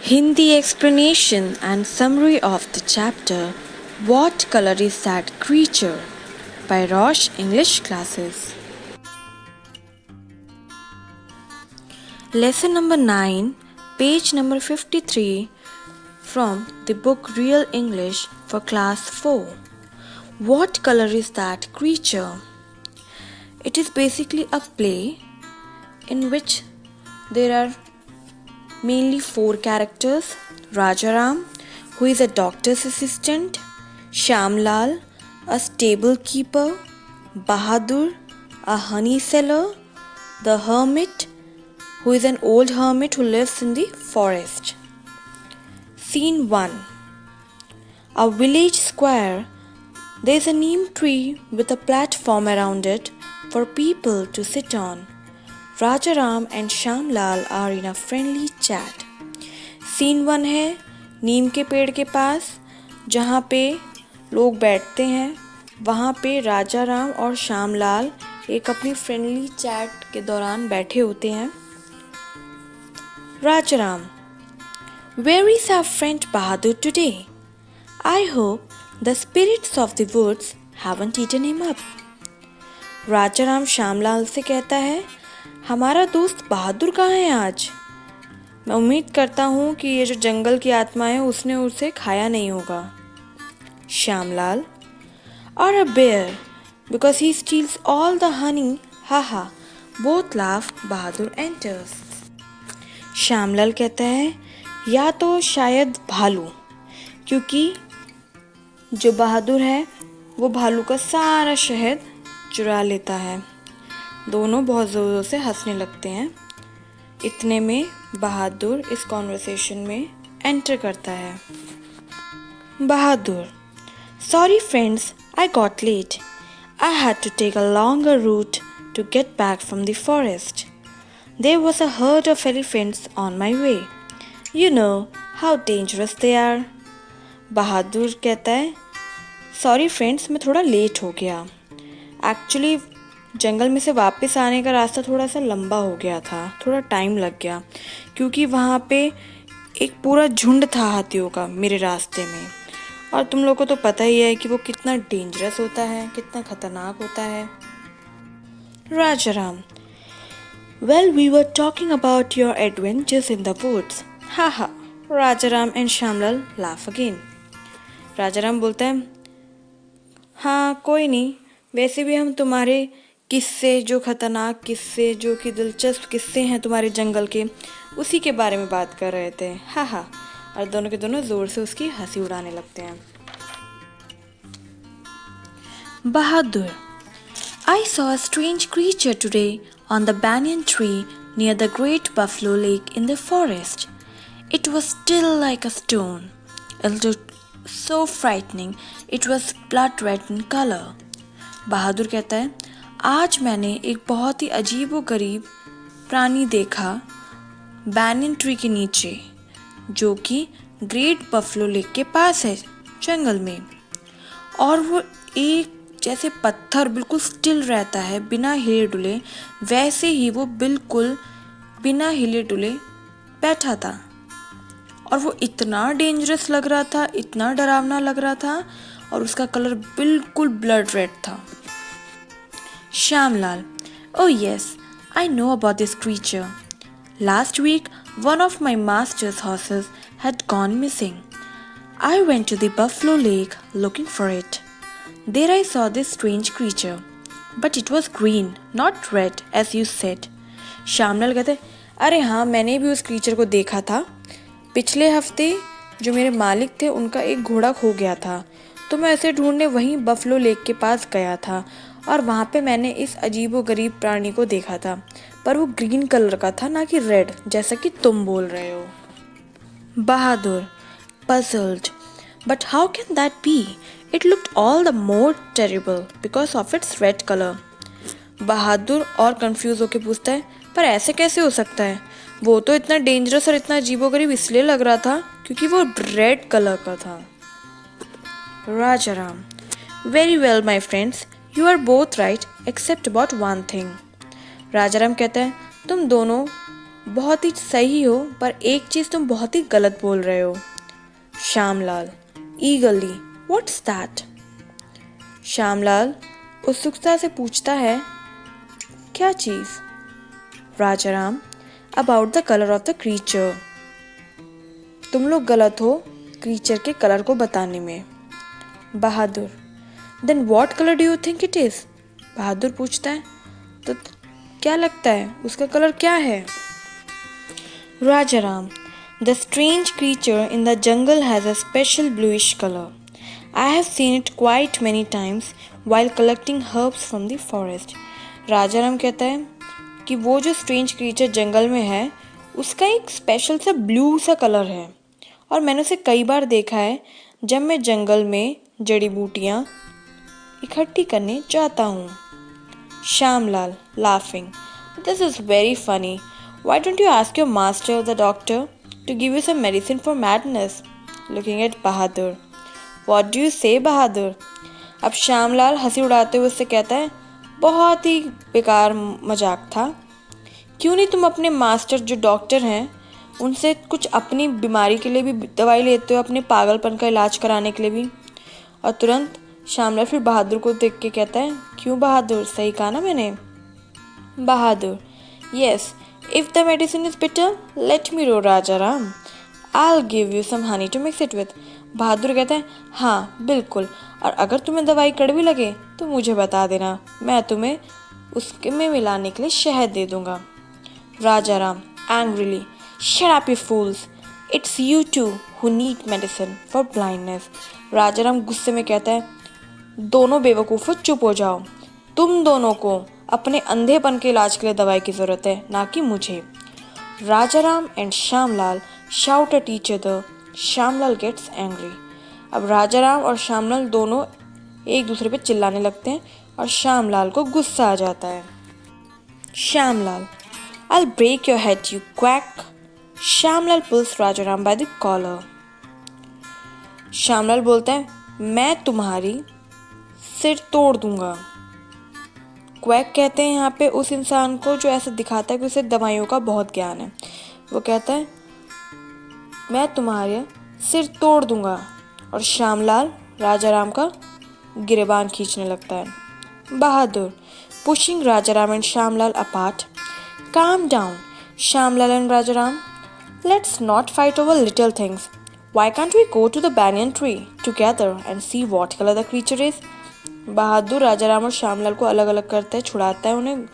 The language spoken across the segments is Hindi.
Hindi explanation and summary of the chapter What Color is That Creature by Rosh English Classes. Lesson number 9, page number 53 from the book Real English for class 4. What color is that creature? It is basically a play in which there are mainly 4 characters: Rajaram, who is a doctor's assistant; Shyamlal, a stable keeper; Bahadur, a honey seller; the hermit, who is an old hermit who lives in the forest. Scene 1. A village square. There is a neem tree with a platform around it for people to sit on. Rajaram and Shyamlal are in a friendly chat. Scene 1 है नीम के पेड़ के पास जहाँ पे लोग बैठते हैं. वहाँ पे राजाराम और श्यामलाल एक अपनी फ्रेंडली चैट के दौरान बैठे होते हैं. Rajaram: Where is our friend Bahadur today? I hope the spirits of the woods haven't eaten him up. Rajaram Shyamlal से कहता है, हमारा दोस्त बहादुर कहाँ है आज? मैं उम्मीद करता हूँ कि ये जो जंगल की आत्मा है उसने उसे खाया नहीं होगा. Shyamlal: Or a bear, because he steals all the honey. Haha. Both laugh. Bahadur enters. Shyamlal कहता है, या तो शायद भालू, क्योंकि जो बहादुर है वो भालू का सारा शहद चुरा लेता है. दोनों बहुत ज़ोरों से हंसने लगते हैं. इतने में बहादुर इस कॉन्वर्सेशन में एंटर करता है. बहादुर: Sorry friends, I got late. I had to take a longer route to get back from the forest. There was a herd of elephants on my way. You know how dangerous they are. बहादुर कहता है, सॉरी फ्रेंड्स, मैं थोड़ा लेट हो गया. एक्चुअली जंगल में से वापस आने का रास्ता थोड़ा सा लंबा हो गया था, थोड़ा टाइम लग गया, क्योंकि वहाँ पे एक पूरा झुंड था हाथियों का मेरे रास्ते में. और तुम लोगों को तो पता ही है कि वो कितना डेंजरस होता है, कितना खतरनाक होता है. Rajaram: Well, we were talking about your adventures in the woods. Haha. Rajaram and Shyamlal laugh again. Rajaram बोलता है, हाँ कोई नहीं, वैसे भी हम तुम्हारे किस्से, जो खतरनाक किस्से, जो कि दिलचस्प किस्से हैं तुम्हारे जंगल के, उसी के बारे में बात कर रहे थे. हाहा. और दोनों के दोनों जोर से उसकी हंसी उड़ाने लगते हैं. बहादुर: I saw a strange creature today on the banyan tree near the great buffalo lake in the forest. It was still like a stone. It looked so frightening. It was blood red in color. बहादुर कहता है, आज मैंने एक बहुत ही अजीबोगरीब प्राणी देखा बैनियन ट्री के नीचे, जो कि ग्रेट बफलो लेक के पास है जंगल में. और वो एक जैसे पत्थर बिल्कुल स्टिल रहता है, बिना हिले डुले, वैसे ही वो बिल्कुल बिना हिले डुले बैठा था. और वो इतना डेंजरस लग रहा था, इतना डरावना लग रहा था, और उसका कलर बिल्कुल ब्लड रेड था. Shyamlal: Oh yes, I know about this creature. Last week, one of my master's horses had gone missing. I went to the Buffalo Lake looking for it. There I saw this strange creature, but it was green, not red, as you said. Shyamlal कहते, अरे हाँ, मैंने भी उस क्रीचर को देखा था. पिछले हफ्ते जो मेरे मालिक थे उनका एक घोड़ा खो गया था, तो मैं उसे ढूंढने वहीं बफलो लेक के पास गया था, और वहाँ पे मैंने इस अजीबोगरीब प्राणी को देखा था, पर वो ग्रीन कलर का था, ना कि रेड, जैसा कि तुम बोल रहे हो. बहादुर puzzled: But how can that be? It looked all the more terrible because of its red color. बहादुर और कंफ्यूज होके पूछता है, पर ऐसे कैसे हो सकता है? वो तो इतना डेंजरस और इतना अजीबोगरीब इसलिए लग रहा था क्योंकि वो रेड कलर का था. Rajaram: Very well, my friends. You are both right except about one thing. Rajaram कहता है, तुम दोनों बहुत ही सही हो, पर एक चीज़ तुम बहुत ही गलत बोल रहे हो। Shyamlal eagerly, what's that? Shyamlal उत्सुकता से पूछता है, क्या चीज़? Rajaram, about the colour of the creature. तुम लोग गलत हो क्रीचर के कलर को बताने में। Bahadur, then what colour do you think it is? Bahadur पूछता है, तो क्या लगता है उसका कलर क्या है? Rajaram, the strange creature in the jungle has a special bluish color. I have seen it quite many times while collecting herbs from the forest. Rajaram कहता है कि वो जो स्ट्रेंज क्रीचर जंगल में है उसका एक स्पेशल सा ब्लू सा कलर है और मैंने उसे कई बार देखा है जब मैं जंगल में जड़ी बूटियाँ इकट्ठी करने जाता हूँ। Shyamlal laughing, this is very funny. Why don't you ask your master, the doctor, to give you some medicine for madness? Looking at Bahadur. What do you say, Bahadur? अब श्यामलाल हंसी उड़ाते हुए उससे कहता है, बहुत ही बेकार मजाक था। क्यों नहीं तुम अपने मास्टर जो डॉक्टर हैं उनसे कुछ अपनी बीमारी के लिए भी दवाई लेते हो, अपने पागलपन का इलाज कराने के लिए भी? और तुरंत श्यामलाल फिर बहादुर को देख के कहता है, क्यों बहादुर, सही कहा ना मैंने? बहादुर, yes, if the medicine is bitter, let me know, Rajaram. I'll give you some honey to mix it with. बहादुर कहते हैं, हाँ बिल्कुल, और अगर तुम्हें दवाई कड़वी लगे तो मुझे बता देना, मैं तुम्हें उसके में मिलाने के लिए शहद दे दूंगा। Rajaram angrily, shut up you fools, it's you two who need medicine for blindness. Rajaram गुस्से में कहता है, दोनों बेवकूफ़ों चुप हो जाओ, तुम दोनों को अपने अंधेपन के इलाज के लिए दवाई की ज़रूरत है, ना कि मुझे। Rajaram and Shyamlal shout at each other. Shyamlal gets angry. अब राजाराम और श्यामलाल दोनों एक दूसरे पे चिल्लाने लगते हैं और श्यामलाल को गुस्सा आ जाता है। Shyamlal, I'll break your head, you quack. Shyamlal pulls Rajaram by the collar. Shyamlal बोलता है, मैं तुम्हारी सिर तोड़ दूंगा। क्वैक कहते हैं यहाँ पे उस इंसान को जो ऐसा दिखाता है कि उसे दवाइयों का बहुत ज्ञान है। वो कहता है, मैं तुम्हारे सिर तोड़ दूंगा, और श्यामलाल राजाराम का गिरेबान खींचने लगता है। Bahadur, pushing Rajaram and Shyamlal apart, calm down, Shyamlal and Rajaram, let's not fight over little things. Why can't we go to the banyan tree together and see what color the creature is? बहादुर राजाराम और श्यामलाल को अलग अलग करता है, छुड़ाता है उन्हें,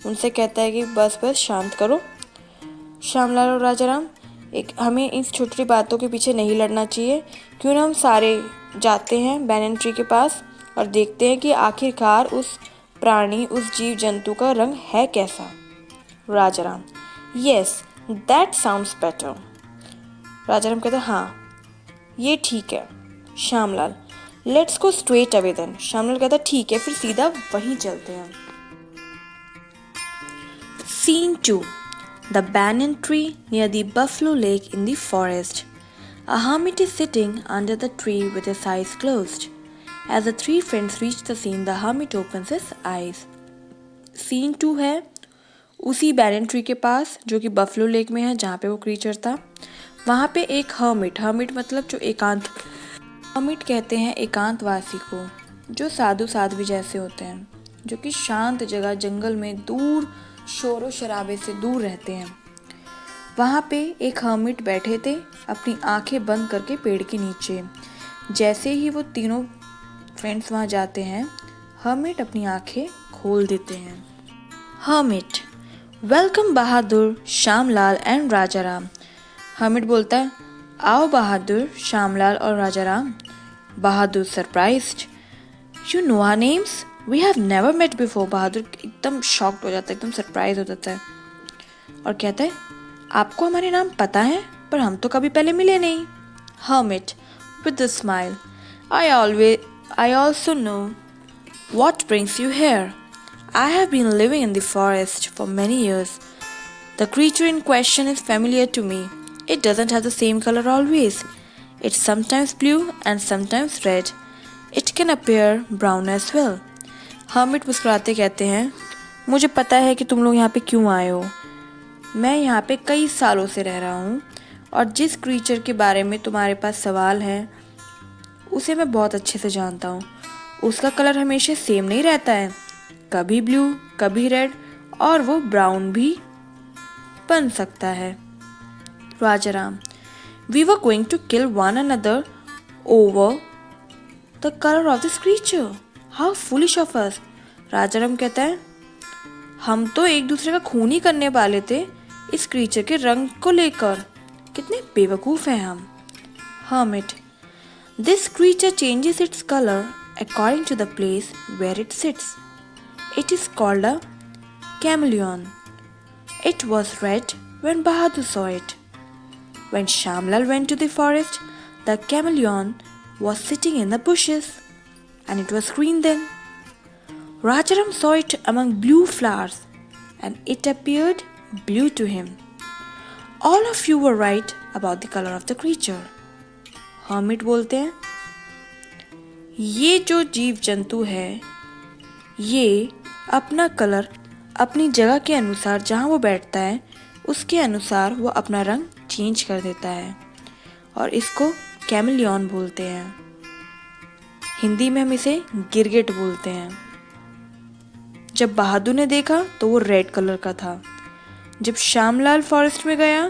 उनसे कहता है कि बस बस शांत करो। श्यामलाल और राजाराम, हमें इन छोटी छोटी बातों के पीछे नहीं लड़ना चाहिए, क्यों ना हम सारे जाते हैं बैनियन ट्री के पास और देखते हैं कि आखिरकार उस प्राणी, उस जीव जंतु का रंग है कैसा। Rajaram, yes, that sounds better. Rajaram कहते हैं, हाँ ये ठीक है। Shyamlal, let's go straight away then. Shyamlal कहता है, ठीक है, फिर सीधा वहीं चलते हैं। Scene 2. The banyan tree near the buffalo lake in the forest. A hermit is sitting under the tree with his eyes closed. As the three friends reach the scene, the hermit opens his eyes. Scene 2 है उसी banyan tree के पास जो कि buffalo lake में है, जहाँ पे वो creature था। वहाँ पे एक hermit मतलब जो एकांत, hermit कहते हैं एकांतवासी को, जो साधु साध्वी जैसे होते हैं, जो कि शांत जगह जंगल में दूर शोर शराबे से दूर रहते हैं। वहाँ पे एक हर्मिट बैठे थे अपनी आंखें बंद करके पेड़ के नीचे। जैसे ही वो तीनों फ्रेंड्स वहाँ जाते हैं, हर्मिट अपनी आंखें खोल देते हैं। Hermit, welcome Bahadur, Shyamlal and Rajaram. Hermit बोलता है, आओ बहादुर, श्यामलाल और Rajaram. Bahadur surprised, you know our names, we have never met before. Bahadur एकदम शॉक्ड हो जाता है, एकदम सरप्राइज हो जाता है और कहता है, आपको हमारे नाम पता है, पर हम तो कभी पहले मिले नहीं। Hermit with a smile, I also know what brings you here. I have been living in the forest for many years. The creature in question is familiar to me. It doesn't have the same color always. It's sometimes blue and sometimes red. It can appear brown as well. Hermit मुस्कुराते कहते हैं, मुझे पता है कि तुम लोग यहाँ पे क्यों आए हो। मैं यहाँ पे कई सालों से रह रहा हूँ और जिस क्रीचर के बारे में तुम्हारे पास सवाल है उसे मैं बहुत अच्छे से जानता हूँ। उसका कलर हमेशा सेम नहीं रहता है, कभी ब्लू, कभी रेड और वो ब्राउन भी बन सकता है। Rajaram, we were going to kill one another over the colour of this creature, how foolish of us. Rajaram कहता है, हम तो एक दूसरे का खून ही करने वाले थे इस क्रीचर के रंग को लेकर, कितने बेवकूफ हैं हम। Hermit, this creature changes its colour according to the place where it sits. It is called a chameleon. It was red when Bahadur saw it. When Shamlal went to the forest, the chameleon was sitting in the bushes, and it was green then. Rajaram saw it among blue flowers, and it appeared blue to him. All of you were right about the color of the creature. Hermit बोलते हैं, ये जो जीव जंतु है ये अपना कलर अपनी जगह के अनुसार जहाँ वो बैठता है उसके अनुसार वो अपना रंग चेंज कर देता है और इसको कैमिलियन बोलते हैं। हिंदी में हम इसे गिरगिट बोलते हैं। जब बहादुर ने देखा तो वो रेड कलर का था। जब श्यामलाल फॉरेस्ट में गया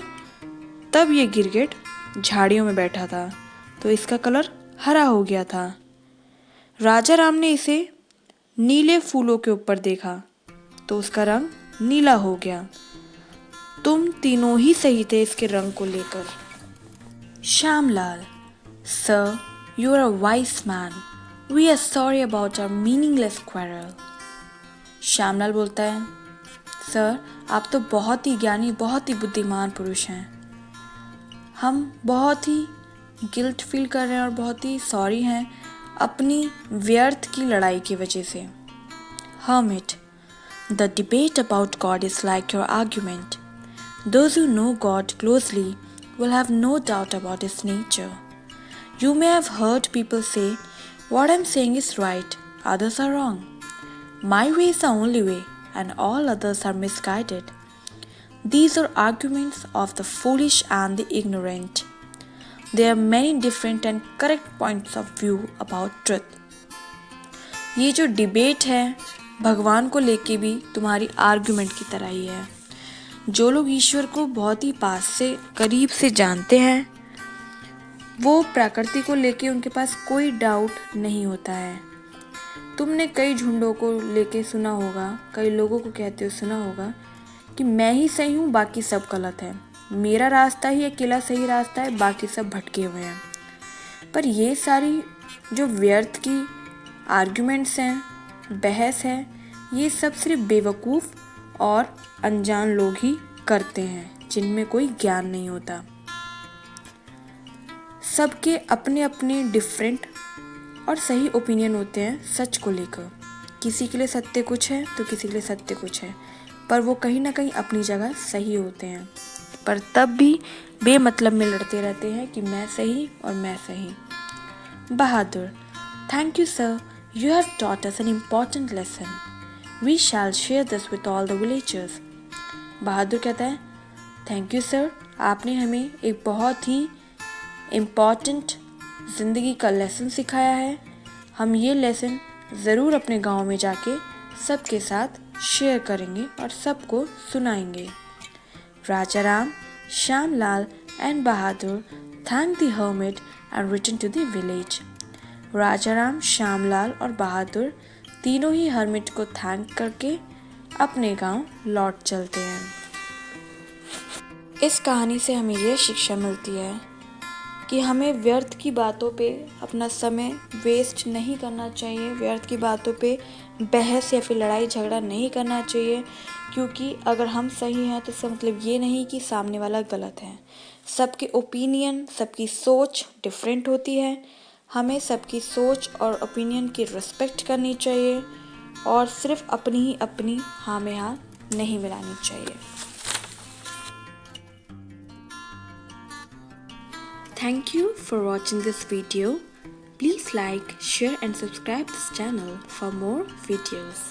तब ये गिरगिट झाड़ियों में बैठा था तो इसका कलर हरा हो गया था। राजाराम ने इसे नीले फूलों के ऊपर देखा तो उसका रंग नीला हो गया। तुम तीनों ही सही थे इसके रंग को लेकर। Shyamlal, sir, you are a wise man, we are sorry about our meaningless quarrel. Shyamlal बोलता है, सर आप तो बहुत ही ज्ञानी, बहुत ही बुद्धिमान पुरुष हैं। हम बहुत ही गिल्ट फील कर रहे हैं और बहुत ही सॉरी हैं अपनी व्यर्थ की लड़ाई की वजह से। Hermit, the debate about God is like your argument. Those who know God closely will have no doubt about His nature. You may have heard people say, what I'm saying is right, others are wrong. My way is the only way, and all others are misguided. These are arguments of the foolish and the ignorant. There are many different and correct points of view about truth. ये जो डिबेट है भगवान को लेके भी तुम्हारी आर्गुमेंट की तरह ही है। जो लोग ईश्वर को बहुत ही पास से करीब से जानते हैं वो प्रकृति को लेके उनके पास कोई डाउट नहीं होता है। तुमने कई झुंडों को लेके सुना होगा, कई लोगों को कहते हुए सुना होगा कि मैं ही सही हूँ, बाकी सब गलत है, मेरा रास्ता ही अकेला सही रास्ता है, बाकी सब भटके हुए हैं। पर ये सारी जो व्यर्थ की आर्ग्यूमेंट्स हैं, बहस है, ये सब सिर्फ बेवकूफ़ और अनजान लोग ही करते हैं जिनमें कोई ज्ञान नहीं होता। सबके अपने अपने डिफरेंट और सही ओपिनियन होते हैं सच को लेकर। किसी के लिए सत्य कुछ है तो किसी के लिए सत्य कुछ है, पर वो कहीं ना कहीं अपनी जगह सही होते हैं, पर तब भी बेमतलब में लड़ते रहते हैं कि मैं सही और मैं सही। Bahadur, thank you sir, you have taught us an important lesson, we shall share this with all the villagers. Bahadur कहता है, थैंक यू सर, आपने हमें एक बहुत ही इम्पॉर्टेंट ज़िंदगी का लेसन सिखाया है। हम ये लेसन ज़रूर अपने गांव में जाके सबके साथ शेयर करेंगे और सबको सुनाएंगे। Rajaram, Shamlal and Bahadur thanked the hermit and returned to the village. Rajaram, Shyamlal और बहादुर तीनों ही हर्मिट को थैंक करके अपने गांव लौट चलते हैं। इस कहानी से हमें यह शिक्षा मिलती है कि हमें व्यर्थ की बातों पे अपना समय वेस्ट नहीं करना चाहिए, व्यर्थ की बातों पे बहस या फिर लड़ाई झगड़ा नहीं करना चाहिए, क्योंकि अगर हम सही हैं तो इसका मतलब ये नहीं कि सामने वाला गलत है। सबके ओपिनियन, सबकी सोच डिफरेंट होती है। हमें सबकी सोच और ओपिनियन की रिस्पेक्ट करनी चाहिए और सिर्फ अपनी हाँ में हाँ नहीं मिलानी चाहिए। Thank you for watching this video. Please like, share and subscribe this channel for more videos.